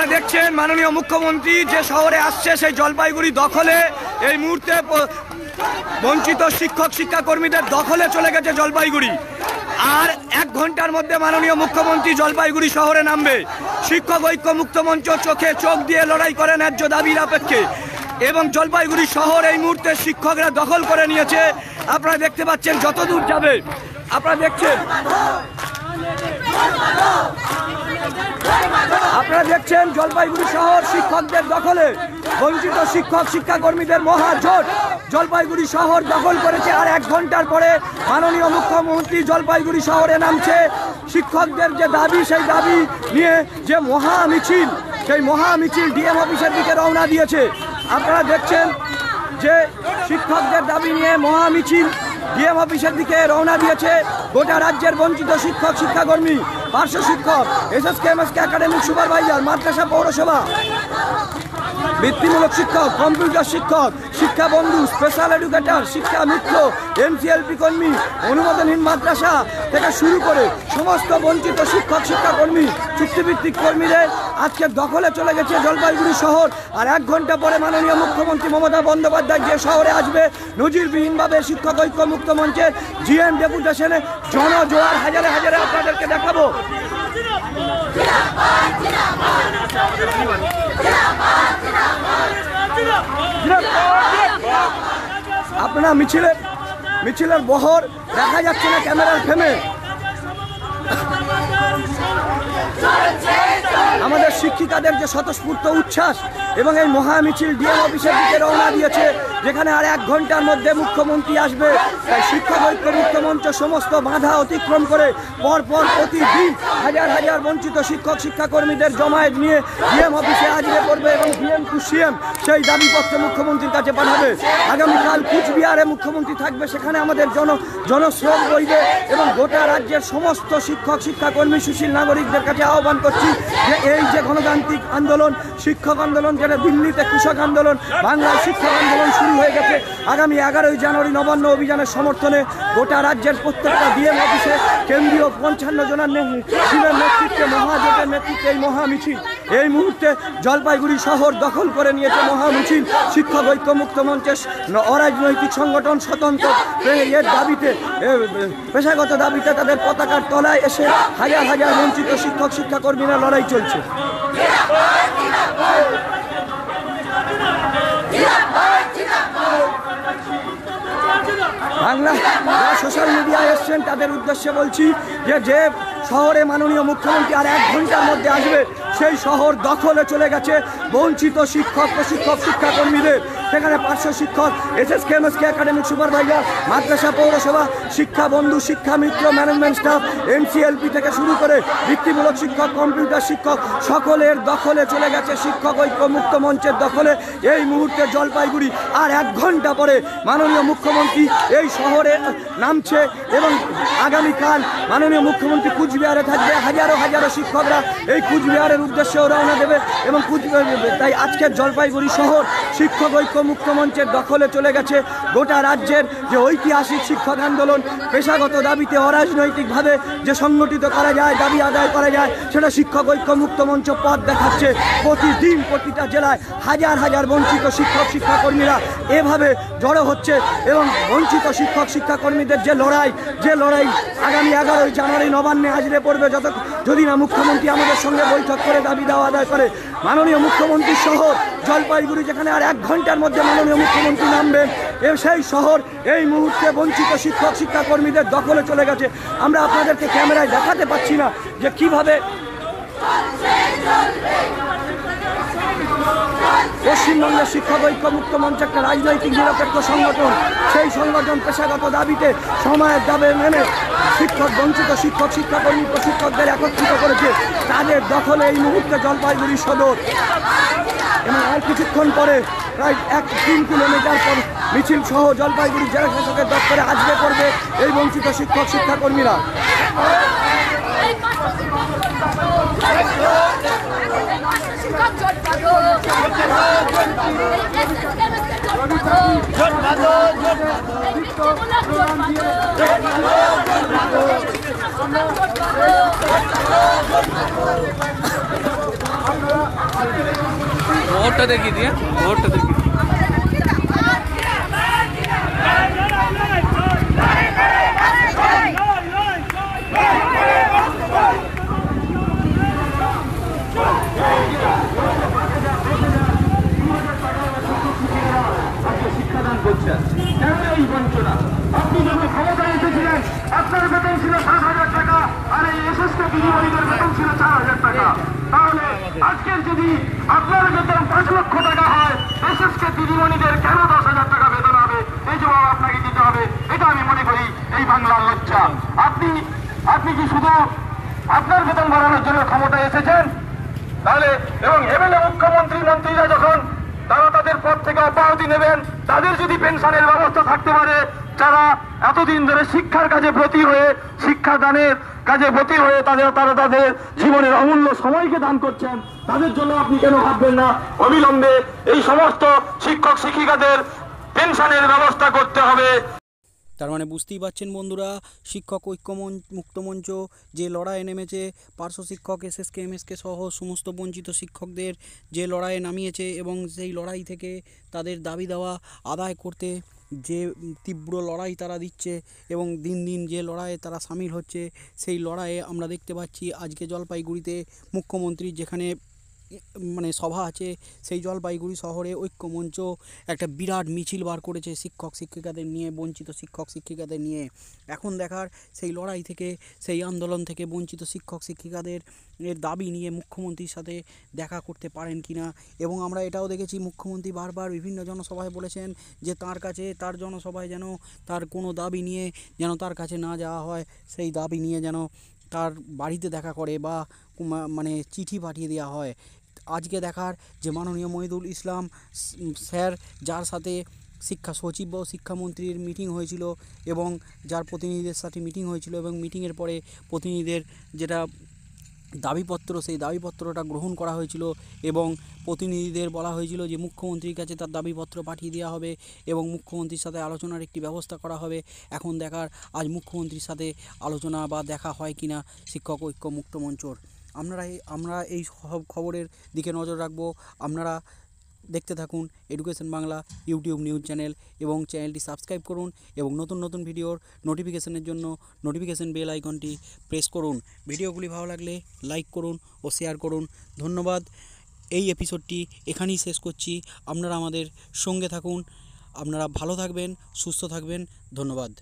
আপনারা দেখছেন মাননীয় মুখ্যমন্ত্রী যে শহরে আসছে সেই জলপাইগুড়ি দখলে এই মুহূর্তে বঞ্চিত শিক্ষক শিক্ষাকর্মীদের দখলে চলে গেছে জলপাইগুড়ি। আর 1 ঘন্টার মধ্যে মাননীয় মুখ্যমন্ত্রী জলপাইগুড়ি শহরে নামবে। শিক্ষক ঐক্য মুক্ত মঞ্চ চোখে চোখ দিয়ে লড়াই করে ন্যায্য দাবির আপেক্ষে এবং জলপাইগুড়ি শহর এই মুহূর্তে শিক্ষকরা দখল করে নিয়েছে। আপনারা দেখতে পাচ্ছেন যতদূর যাবে আপনারা দেখছেন জলপাইগুড়ি শহর শিক্ষকদের দখলে। বঞ্চিত শিক্ষক শিক্ষাকর্মীদের মহাজোট জলপাইগুড়ি শহর দখল করেছে। আর 1 ঘন্টার পরে মাননীয় মুখ্যমন্ত্রী জলপাইগুড়ি শহরে নামছে। শিক্ষকদের যে দাবি সেই দাবি নিয়ে যে মহামিছিল সেই মহামিছিল ডিএম অফিসের দিকে রওনা দিয়েছে। আপনারা দেখছেন যে শিক্ষকদের দাবি নিয়ে মহামিছিল ডিএম অফিসের দিকে রওনা দিয়েছে গোটা রাজ্যের বঞ্চিত শিক্ষক শিক্ষাকর্মী, পার্শ্ব শিক্ষক, এসএসকেএমএসকে একাডেমিক সুপারভাইজার, মাদ্রাসা পৌরসভা, বৃত্তিমূলক শিক্ষক, কম্পিউটার শিক্ষক, শিক্ষা বন্ধু, স্পেশাল এডুকেটর, শিক্ষা মিত্র, এমসিএলপি কর্মী, অনুমোদনহীন মাদ্রাসা থেকে শুরু করে সমস্ত বঞ্চিত শিক্ষক শিক্ষাকর্মী, চুক্তিভিত্তিক কর্মীদের আজকে দখলে চলে গেছে জলপাইগুড়ি শহর। আর 1 ঘন্টা পরে মাননীয় মুখ্যমন্ত্রী মমতা বন্দ্যোপাধ্যায় যে শহরে আসবে নজিরবিহীনভাবে শিক্ষক ঐক্য মুক্ত মঞ্চের জিএম ডেপুটেশনে জনজোয়ার হাজারে হাজারে আপনাদেরকে দেখাবো। আপনারা মিছিলের বহর দেখা যাচ্ছে না ক্যামেরার ফ্রেমে। আমাদের শিক্ষিকাদের যে স্বতঃস্ফূর্ত উচ্ছ্বাস এবং এই মহামিছিল ডিএম অফিসের দিকে রওনা দিয়েছে, যেখানে আর 1 ঘন্টার মধ্যে মুখ্যমন্ত্রী আসবে। তাই শিক্ষক ঐক্য মুক্ত মঞ্চ সমস্ত বাধা অতিক্রম করে পরপর প্রতিদিন হাজার হাজার বঞ্চিত শিক্ষক শিক্ষাকর্মীদের জমায়েত নিয়ে ডিএম অফিসে হাজিরে করবে এবং ডিএম টু সিএম সেই দাবিপত্র মুখ্যমন্ত্রীর কাছে পাঠাবে। আগামীকাল কুচবিহারে মুখ্যমন্ত্রী থাকবে, সেখানে আমাদের জনস্রোত বইবে এবং গোটা রাজ্যের সমস্ত শিক্ষক শিক্ষাকর্মী সুশীল নাগরিকদের কাছে আহ্বান করছি যে এই যে গণতান্ত্রিক আন্দোলন, শিক্ষক আন্দোলন, যেটা দিল্লিতে কৃষক আন্দোলন, বাংলায় শিক্ষক আন্দোলন শুরু হয়ে গেছে, আগামী 11ই জানুয়ারি নবান্ন অভিযানের সমর্থনে গোটা রাজ্যের প্রত্যেকটা ডিএম অফিসে কেন্দ্রীয় 55 জনের নেতৃত্বে মহাজোটের নেতৃত্বে এই মহামিছিল এই মুহূর্তে জলপাইগুড়ি শহর দখল করে নিয়েছে। মহামিছিল শিক্ষক ঐক্য মুক্ত মঞ্চের অরাজনৈতিক সংগঠন স্বতন্ত্র এর দাবিতে, পেশাগত দাবিতে তাদের পতাকার তলায় এসে হাজার হাজার বঞ্চিত শিক্ষক শিক্ষাকর্মীরা লড়াই চলছে। বাংলা সোশ্যাল মিডিয়ায় এসছেন তাদের উদ্দেশ্যে বলছি যে শহরে মাননীয় মুখ্যমন্ত্রী আর 1 ঘন্টার মধ্যে আসবে, সেই শহর দখলে চলে গেছে বঞ্চিত শিক্ষক প্রশিক্ষক শিক্ষাকর্মীদের। সেখানে পার্শ্ব শিক্ষক, এসএসকেএমএসকে একাডেমিক সুপারভাইজার, মাদ্রাসা পৌরসভা, শিক্ষা বন্ধু, শিক্ষা মিত্র, ম্যানেজমেন্ট স্টাফ, এমসিএলপি থেকে শুরু করে বৃত্তিমূলক শিক্ষক, কম্পিউটার শিক্ষক, সকলের দখলে চলে গেছে শিক্ষক ঐক্য মুক্ত মঞ্চের দখলে এই মুহূর্তে জলপাইগুড়ি। আর 1 ঘন্টা পরে মাননীয় মুখ্যমন্ত্রী এই শহরে নামছে এবং আগামীকাল মাননীয় মুখ্যমন্ত্রী কুচবিহারে থাকবে। হাজারো হাজারো শিক্ষকরা এই কুচবিহারের উদ্দেশ্যেও রওনা দেবে এবং তাই আজকের জলপাইগুড়ি শহর শিক্ষক ঐক্য মুক্ত মঞ্চের দখলে চলে গেছে। গোটা রাজ্যের যে ঐতিহাসিক শিক্ষক আন্দোলন পেশাগত দাবিতে অরাজনৈতিকভাবে যে সংগঠিত করা যায়, দাবি আদায় করা যায়, সেটা শিক্ষক ঐক্য মুক্ত মঞ্চ পথ দেখাচ্ছে। প্রতিদিন প্রতিটা জেলায় হাজার হাজার বঞ্চিত শিক্ষক শিক্ষাকর্মীরা এভাবে জড়ো হচ্ছে এবং বঞ্চিত শিক্ষক শিক্ষাকর্মীদের যে লড়াই আগামী 11ই জানুয়ারি নবান্নে হাজিরে পড়বে, যদি না মুখ্যমন্ত্রী আমাদের সঙ্গে বৈঠক করে দাবি দেওয়া আদায় করে। মাননীয় মুখ্যমন্ত্রী শহর জলপাইগুড়ি, যেখানে আর 1 ঘন্টার মধ্যে মাননীয় মুখ্যমন্ত্রী নামবেন, সেই শহর এই মুহূর্তে বঞ্চিত শিক্ষক শিক্ষাকর্মীদের দখলে চলে গেছে। আমরা আপনাদেরকে ক্যামেরায় দেখাতে পাচ্ছি না যে কিভাবে পশ্চিমবঙ্গের শিক্ষক ঐক্য মুক্ত মঞ্চ একটা রাজনৈতিক নিরপেক্ষ সংগঠন, সেই সংগঠন পেশাগত দাবিতে সময়ের দাবি মেনে বঞ্চিত শিক্ষক শিক্ষাকর্মী প্রশিক্ষকদের একত্রিত করেছে। তাদের দখলে এই মুহূর্তে জলপাইগুড়ি সদর এবং আর কিছুক্ষণ পরে প্রায় 3 কিলোমিটার পর মিছিল সহ জলপাইগুড়ি জেলা শাসকের দপ্তরে আজকে করবে এই বঞ্চিত শিক্ষক শিক্ষাকর্মীরা। ভোটটা দেখিয়ে দিয়ে ভোটটা দেখিয়ে শিক্ষাদান করছেন। কেন এই বঞ্চনা? আপনি যখন ক্ষমতায় এসেছিলেন আপনার বেতন ছিল 7,000 টাকা, আর এই এসএসকে দিদিমণিদের বেতন ছিল 4,000 টাকা। তাহলে আজকের যদি আপনার বেতন 5 লক্ষ টাকা হয়, এসএসকে দিদিমণিদের কেন 10,000 টাকা বেতন হবে? এই জবাব আপনাকে দিতে হবে। এটা আমি মনে করি এই বাংলার লজ্জা। আপনি কি শুধু আপনার বেতন বাড়ানোর জন্য ক্ষমতায় এসেছেন? তাহলে এবং এমএলএ মন্ত্রীরা যখন তারা তাদের পদ থেকে অব্যাহতি নেবেন, তাদের যদি পেনশনের ব্যবস্থা থাকতে পারে, যারা এতদিন ধরে শিক্ষার কাজে ব্রতী হয়ে শিক্ষাদানের কাজে ব্রতী হয়ে তারা তাদের জীবনের অমূল্য সময়কে দান করছেন, তাদের জন্য আপনি কেন ভাববেন না অবিলম্বে এই সমস্ত শিক্ষক শিক্ষিকাদের পেনশনের ব্যবস্থা করতে হবে? তার মানে বুঝতেই পারছেন বন্ধুরা, শিক্ষক মুক্ত মঞ্চ যে লড়াইয়ে নেমেছে, পার্শ্ব শিক্ষক এসএসকে এমএসকে সহ সমস্ত বঞ্চিত শিক্ষকদের যে লড়াইয়ে নামিয়েছে এবং সেই লড়াই থেকে তাদের দাবি দেওয়া আদায় করতে যে তীব্র লড়াই তারা দিচ্ছে এবং দিন দিন যে লড়াইয়ে তারা সামিল হচ্ছে, সেই লড়াইয়ে আমরা দেখতে পাচ্ছি আজকে জলপাইগুড়িতে মুখ্যমন্ত্রীর যেখানে মানে সভা আছে, সেই জলপাইগুড়ি শহরে ঐক্যমঞ্চ একটা বিরাট মিছিল বার করেছে শিক্ষক শিক্ষিকাদের নিয়ে, বঞ্চিত শিক্ষক শিক্ষিকাদের নিয়ে। এখন দেখার সেই লড়াই থেকে, সেই আন্দোলন থেকে বঞ্চিত শিক্ষক শিক্ষিকাদের এর দাবি নিয়ে মুখ্যমন্ত্রীর সাথে দেখা করতে পারেন কিনা। এবং আমরা এটাও দেখেছি মুখ্যমন্ত্রী বারবার বিভিন্ন জনসভায় বলেছেন যে তার জনসভায় যেন তার কোনো দাবি নিয়ে যেন তার কাছে না যাওয়া হয়, সেই দাবি নিয়ে যেন তার বাড়িতে দেখা করে বা মানে চিঠি পাঠিয়ে দেওয়া হয়। আজকে দেখার যে মাননীয় মহিদুল ইসলাম স্যার, যার সাথে শিক্ষা সচিব ও শিক্ষামন্ত্রীর মিটিং হয়েছিল এবং যার প্রতিনিধিদের সাথে মিটিং হয়েছিল এবং মিটিংয়ের পরে প্রতিনিধিদের যেটা দাবিপত্র, সেই দাবিপত্রটা গ্রহণ করা হয়েছিল এবং প্রতিনিধিদের বলা হয়েছিল যে মুখ্যমন্ত্রীর কাছে তার দাবিপত্র পাঠিয়ে দেওয়া হবে এবং মুখ্যমন্ত্রীর সাথে আলোচনার একটি ব্যবস্থা করা হবে। এখন দেখার আজ মুখ্যমন্ত্রীর সাথে আলোচনা বা দেখা হয় কিনা শিক্ষক ঐক্য মুক্ত মঞ্চর। আমরা এই সব খবরের দিকে নজর রাখবো। আপনারা দেখতে থাকুন education Bangla YouTube news channel এবং চ্যানেলটি সাবস্ক্রাইব করুন এবং নতুন নতুন ভিডিওর নোটিফিকেশনের জন্য নোটিফিকেশন বেল আইকনটি প্রেস করুন। ভিডিওগুলি ভালো লাগলে লাইক করুন ও শেয়ার করুন। ধন্যবাদ। এই এপিসোডটি এখানেই শেষ করছি। আপনারা আমাদের সঙ্গে থাকুন। আপনারা ভালো থাকবেন, সুস্থ থাকবেন। ধন্যবাদ।